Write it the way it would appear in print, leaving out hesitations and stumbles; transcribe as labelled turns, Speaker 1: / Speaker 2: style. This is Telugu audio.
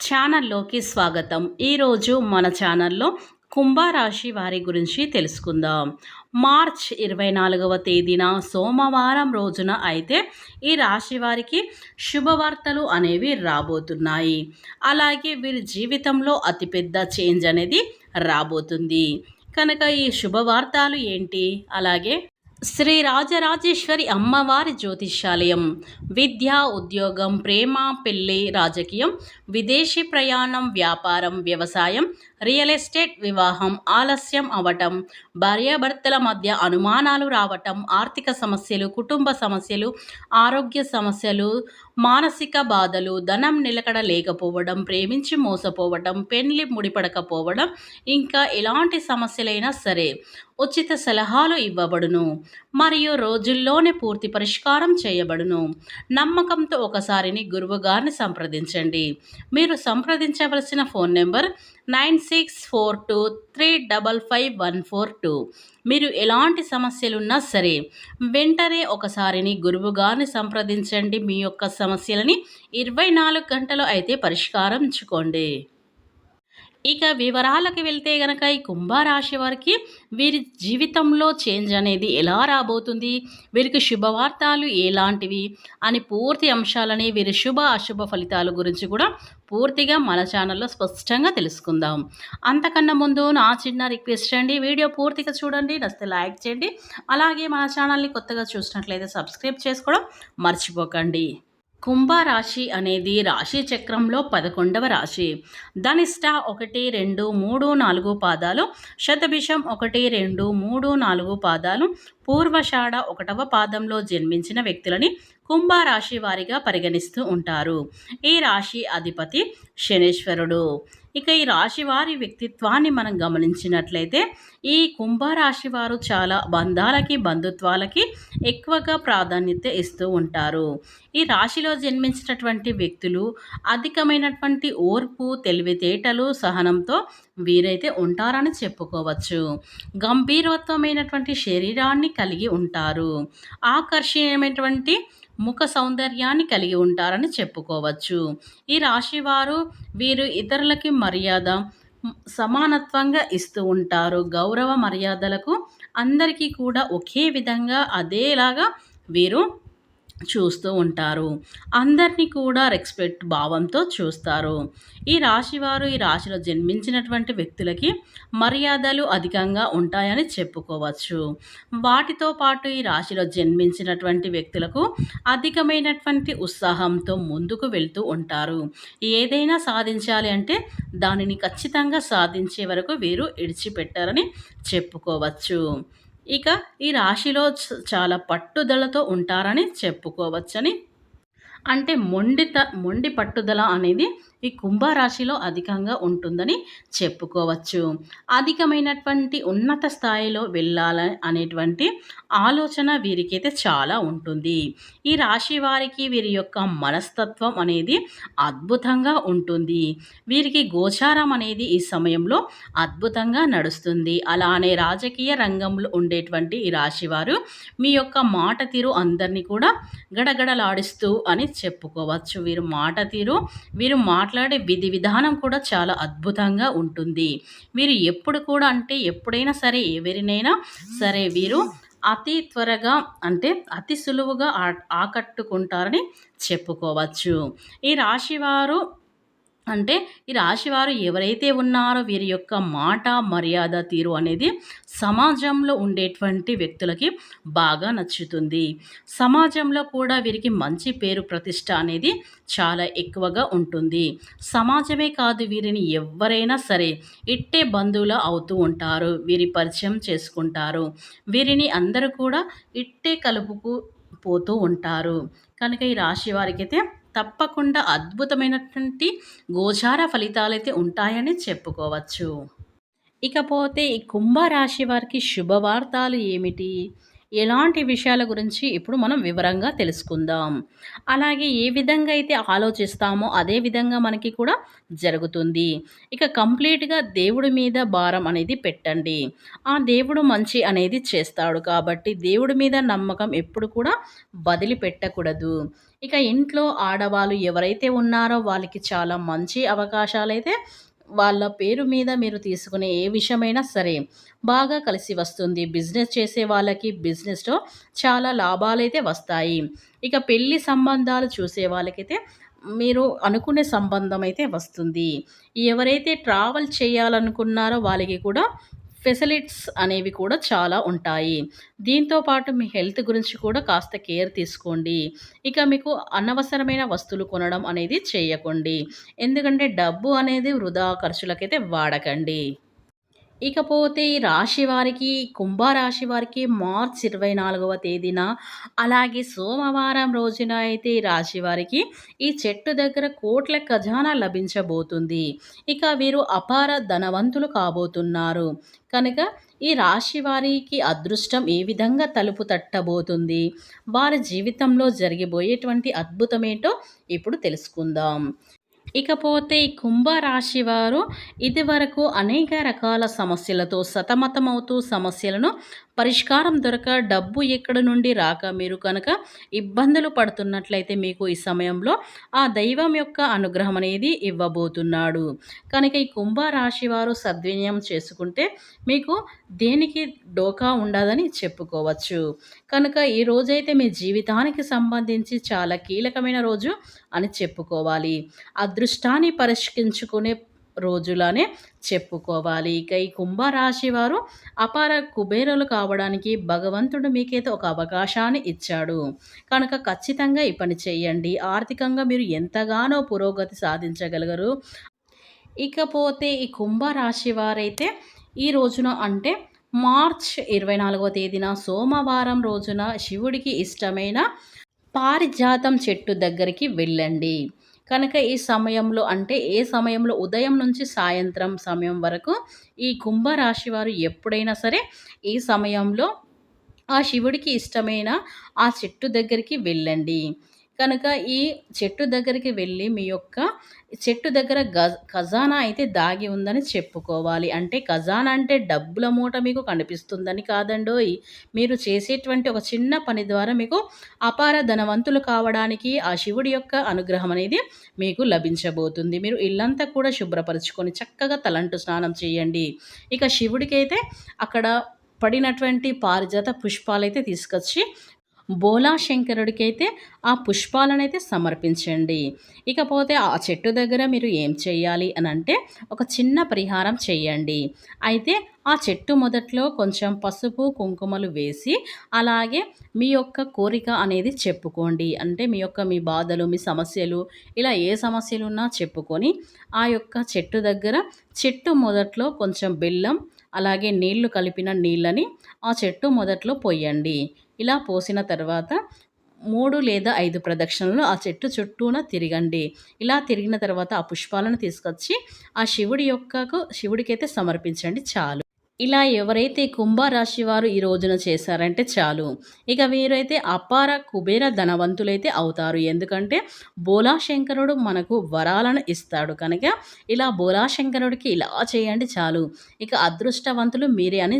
Speaker 1: ఛానల్లోకి స్వాగతం. ఈరోజు మన ఛానల్లో కుంభరాశి వారి గురించి తెలుసుకుందాం. మార్చ్ 24వ తేదీన సోమవారం రోజున అయితే ఈ రాశి వారికి శుభవార్తలు అనేవి రాబోతున్నాయి. అలాగే వీరి జీవితంలో అతిపెద్ద చేంజ్ అనేది రాబోతుంది. కనుక ఈ శుభవార్తలు ఏంటి? అలాగే శ్రీ రాజరాజేశ్వరి అమ్మవారి జ్యోతిష్యాలయం విద్య, ఉద్యోగం, ప్రేమ, పెళ్లి, రాజకీయం, విదేశీ ప్రయాణం, వ్యాపారం, వ్యవసాయం, రియల్ ఎస్టేట్, వివాహం ఆలస్యం అవటం, భార్యాభర్తల మధ్య అనుమానాలు రావటం, ఆర్థిక సమస్యలు, కుటుంబ సమస్యలు, ఆరోగ్య సమస్యలు, మానసిక బాధలు, ధనం నిలకడ లేకపోవడం, ప్రేమించి మోసపోవటం, పెళ్లి ముడిపడకపోవడం, ఇంకా ఎలాంటి సమస్యలైనా సరే ఉచిత సలహాలు ఇవ్వబడును మరియు రోజుల్లోనే పూర్తి పరిష్కారం చేయబడును. నమ్మకంతో ఒకసారిని గురువుగారిని సంప్రదించండి. మీరు సంప్రదించవలసిన ఫోన్ నెంబర్ 9642355142. మీరు ఎలాంటి సమస్యలున్నా సరే వెంటనే ఒకసారిని గురువుగారిని సంప్రదించండి. మీ యొక్క సమస్యలని 24 గంటలు అయితే పరిష్కారించుకోండి. ఇక వివరాలకు వెళ్తే గనక ఈ కుంభరాశి వారికి వీరి జీవితంలో చేంజ్ అనేది ఎలా రాబోతుంది, వీరికి శుభవార్తలు ఎలాంటివి అని పూర్తి అంశాలని, వీరి శుభ అశుభ ఫలితాల గురించి కూడా పూర్తిగా మన ఛానల్లో స్పష్టంగా తెలుసుకుందాం. అంతకన్నా ముందు నా చిన్న రిక్వెస్ట్ అండి, వీడియో పూర్తిగా చూడండి, నచ్చితే లైక్ చేయండి. అలాగే మన ఛానల్ని కొత్తగా చూసినట్లయితే సబ్స్క్రైబ్ చేసుకోవడం మర్చిపోకండి. కుంభరాశి అనేది రాశి చక్రంలో 11వ రాశి. ధనిష్ట 1, 2, 3, 4 పాదాలు, శతభిషం 1, 2, 3, 4 పాదాలు, పూర్వషాఢ 1వ పాదంలో జన్మించిన వ్యక్తులని కుంభరాశి వారిగా పరిగణిస్తూ ఉంటారు. ఈ రాశి అధిపతి శనీశ్వరుడు. ఇక ఈ రాశి వారి వ్యక్తిత్వాన్ని మనం గమనించినట్లయితే ఈ కుంభరాశి వారు చాలా బంధాలకి, బంధుత్వాలకి ఎక్కువగా ప్రాధాన్యత ఇస్తూ ఉంటారు. ఈ రాశిలో జన్మించినటువంటి వ్యక్తులు అధికమైనటువంటి ఓర్పు, తెలివితేటలు, సహనంతో వీరైతే ఉంటారని చెప్పుకోవచ్చు. గంభీరత్వమైనటువంటి శరీరాన్ని కలిగి ఉంటారు. ఆకర్షణీయమైనటువంటి ముఖ సౌందర్యాన్ని కలిగి ఉంటారని చెప్పుకోవచ్చు. ఈ రాశివారు వీరు ఇతరులకి మర్యాద సమానత్వంగా ఇస్తూ ఉంటారు. గౌరవ మర్యాదలకు అందరికీ కూడా ఒకే విధంగా అదేలాగా వీరు చూస్తూ ఉంటారు. అందరినీ కూడా రెస్పెక్ట్ భావంతో చూస్తారు. ఈ రాశివారు ఈ రాశిలో జన్మించినటువంటి వ్యక్తులకి మర్యాదలు అధికంగా ఉంటాయని చెప్పుకోవచ్చు. వాటితో పాటు ఈ రాశిలో జన్మించినటువంటి వ్యక్తులకు అధికమైనటువంటి ఉత్సాహంతో ముందుకు వెళ్తూ ఉంటారు. ఏదైనా సాధించాలి అంటే దానిని ఖచ్చితంగా సాధించే వరకు వీరు ఇడిచిపెట్టారని చెప్పుకోవచ్చు. ఇక ఈ రాశిలో చాలా పట్టుదలతో ఉంటారని చెప్పుకోవచ్చని, అంటే మొండి పట్టుదల అనేది ఈ కుంభరాశిలో అధికంగా ఉంటుందని చెప్పుకోవచ్చు. అధికమైనటువంటి ఉన్నత స్థాయిలో వెళ్ళాలని అనేటువంటి ఆలోచన వీరికైతే చాలా ఉంటుంది. ఈ రాశి వారికి వీరి యొక్క మనస్తత్వం అనేది అద్భుతంగా ఉంటుంది. వీరికి గోచారం అనేది ఈ సమయంలో అద్భుతంగా నడుస్తుంది. అలానే రాజకీయ రంగంలో ఉండేటువంటి ఈ రాశివారు మీ యొక్క మాట తీరు అందరినీ కూడా గడగడలాడిస్తూ అని చెప్పుకోవచ్చు. వీరు మాట్లాడే విధి విధానం కూడా చాలా అద్భుతంగా ఉంటుంది. వీరు ఎప్పుడు కూడా అంటే ఎప్పుడైనా సరే ఎవరినైనా సరే వీరు అతి త్వరగా అంటే అతి సులువుగా ఆకట్టుకుంటారని చెప్పుకోవచ్చు. ఈ రాశివారు అంటే ఈ రాశివారు ఎవరైతే ఉన్నారో వీరి యొక్క మాట, మర్యాద, తీరు అనేది సమాజంలో ఉండేటువంటి వ్యక్తులకి బాగా నచ్చుతుంది. సమాజంలో కూడా వీరికి మంచి పేరు ప్రతిష్ట అనేది చాలా ఎక్కువగా ఉంటుంది. సమాజమే కాదు, వీరిని ఎవరైనా సరే ఇట్టే బంధువులు అవుతూ ఉంటారు. వీరి పరిచయం చేసుకుంటారు. వీరిని అందరూ కూడా ఇట్టే కలుపుకు పోతూ ఉంటారు. కనుక ఈ రాశి వారికైతే తప్పకుండా అద్భుతమైనటువంటి గోచార ఫలితాలైతే ఉంటాయని చెప్పుకోవచ్చు. ఇకపోతే ఈ కుంభరాశి వారికి శుభవార్తలు ఏమిటి, ఎలాంటి విషయాల గురించి ఇప్పుడు మనం వివరంగా తెలుసుకుందాం. అలాగే ఏ విధంగా అయితే ఆలోచిస్తామో అదే విధంగా మనకి కూడా జరుగుతుంది. ఇక కంప్లీట్గా దేవుడి మీద భారం అనేది పెట్టండి. ఆ దేవుడు మంచి అనేది చేస్తాడు కాబట్టి దేవుడి మీద నమ్మకం ఎప్పుడు కూడా వదిలిపెట్టకూడదు. ఇక ఇంట్లో ఆడవాళ్ళు ఎవరైతే ఉన్నారో వాళ్ళకి చాలా మంచి అవకాశాలైతే వాళ్ళ పేరు మీద మీరు తీసుకునే ఏ విషయమైనా సరే బాగా కలిసి వస్తుంది. బిజినెస్ చేసే వాళ్ళకి బిజినెస్‌లో చాలా లాభాలైతే వస్తాయి. ఇక పెళ్లి సంబంధాలు చూసే వాళ్ళకైతే మీరు అనుకునే సంబంధం అయితే వస్తుంది. ఎవరైతే ట్రావెల్ చేయాలనుకున్నారో వాళ్ళకి కూడా ఫెసిలిటీస్ అనేవి కూడా చాలా ఉంటాయి. దీంతో పాటు మీ హెల్త్ గురించి కూడా కాస్త కేర్ తీసుకోండి. ఇక మీకు అనవసరమైన వస్తువులు కొనడం అనేది చేయకండి. ఎందుకంటే డబ్బు అనేది వృధా ఖర్చులకైతే వాడకండి. ఇకపోతే ఈ రాశి వారికి, కుంభరాశి వారికి మార్చ్ 24వ తేదీన, అలాగే సోమవారం రోజున అయితే ఈ రాశి వారికి ఈ చెట్టు దగ్గర కోట్ల ఖజానా లభించబోతుంది. ఇక వీరు అపార ధనవంతులు కాబోతున్నారు. కనుక ఈ రాశి వారికి అదృష్టం ఏ విధంగా తలుపు తట్టబోతుంది? వారి జీవితంలో జరిగిబోయేటువంటి అద్భుతమేంటో ఇప్పుడు తెలుసుకుందాం. ఇకపోతే ఈ కుంభరాశి వారు ఇదివరకు అనేక రకాల సమస్యలతో సతమతమవుతూ సమస్యలను పరిష్కారం దొరక డబ్బు ఎక్కడి నుండి రాక మీరు కనుక ఇబ్బందులు పడుతున్నట్లయితే మీకు ఈ సమయంలో ఆ దైవం యొక్క అనుగ్రహం అనేది ఇవ్వబోతున్నాడు. కనుక ఈ కుంభరాశి వారు సద్వినియోగం చేసుకుంటే మీకు దేనికి డోకా ఉండదని చెప్పుకోవచ్చు. కనుక ఈ రోజైతే మీ జీవితానికి సంబంధించి చాలా కీలకమైన రోజు అని చెప్పుకోవాలి. అదృష్టాన్ని పరిష్కరించుకునే రోజులానే చెప్పుకోవాలి. ఇక ఈ కుంభరాశి వారు అపార కుబేరులు కావడానికి భగవంతుడు మీకైతే ఒక అవకాశాన్ని ఇచ్చాడు. కనుక ఖచ్చితంగా ఈ పని చేయండి. ఆర్థికంగా మీరు ఎంతగానో పురోగతి సాధించగలగరు. ఇకపోతే ఈ కుంభరాశి వారైతే ఈ రోజున అంటే మార్చ్ 24వ తేదీన సోమవారం రోజున శివుడికి ఇష్టమైన పారిజాతం చెట్టు దగ్గరికి వెళ్ళండి. కనుక ఈ సమయంలో అంటే ఏ సమయంలో ఉదయం నుంచి సాయంత్రం సమయం వరకు ఈ కుంభరాశి వారు ఎప్పుడైనా సరే ఈ సమయంలో ఆ శివుడికి ఇష్టమైన ఆ చెట్టు దగ్గరికి వెళ్ళండి. కనుక ఈ చెట్టు దగ్గరికి వెళ్ళి మీ యొక్క చెట్టు దగ్గర ఖజానా అయితే దాగి ఉందని చెప్పుకోవాలి. అంటే ఖజానా అంటే డబ్బుల మూట మీకు కనిపిస్తుందని కాదండోయ్! మీరు చేసేటువంటి ఒక చిన్న పని ద్వారా మీకు అపార ధనవంతులు కావడానికి ఆ శివుడి యొక్క అనుగ్రహం అనేది మీకు లభించబోతుంది. మీరు ఇల్లంతా కూడా శుభ్రపరుచుకొని చక్కగా తలంటు స్నానం చేయండి. ఇక శివుడికైతే అక్కడ పడినటువంటి పారిజాత పుష్పాలైతే తీసుకొచ్చి బోలా శంకరుడికైతే ఆ పుష్పాలనైతే సమర్పించండి. ఇకపోతే ఆ చెట్టు దగ్గర మీరు ఏం చేయాలి అనంటే ఒక చిన్న పరిహారం చేయండి. అయితే ఆ చెట్టు మొదట్లో కొంచెం పసుపు, కుంకుమలు వేసి అలాగే మీ యొక్క కోరిక అనేది చెప్పుకోండి. అంటే మీ బాధలు, మీ సమస్యలు ఇలా ఏ సమస్యలున్నా చెప్పుకొని ఆ యొక్క చెట్టు దగ్గర చెట్టు మొదట్లో కొంచెం బెల్లం అలాగే నీళ్లు కలిపిన నీళ్ళని ఆ చెట్టు మొదట్లో పొయ్యండి. ఇలా పోసిన తర్వాత 3 లేదా 5 ప్రదక్షిణలు ఆ చెట్టు చుట్టూన తిరగండి. ఇలా తిరిగిన తర్వాత ఆ పుష్పాలను తీసుకొచ్చి ఆ శివుడికైతే సమర్పించండి చాలు. ఇలా ఎవరైతే కుంభరాశి వారు ఈ రోజున చేశారంటే చాలు. ఇక వీరైతే అపార కుబేర ధనవంతులైతే అవుతారు. ఎందుకంటే బోలాశంకరుడు మనకు వరాలను ఇస్తాడు కనుక ఇలా బోలాశంకరుడికి ఇలా చేయండి చాలు. ఇక అదృష్టవంతులు మీరే అని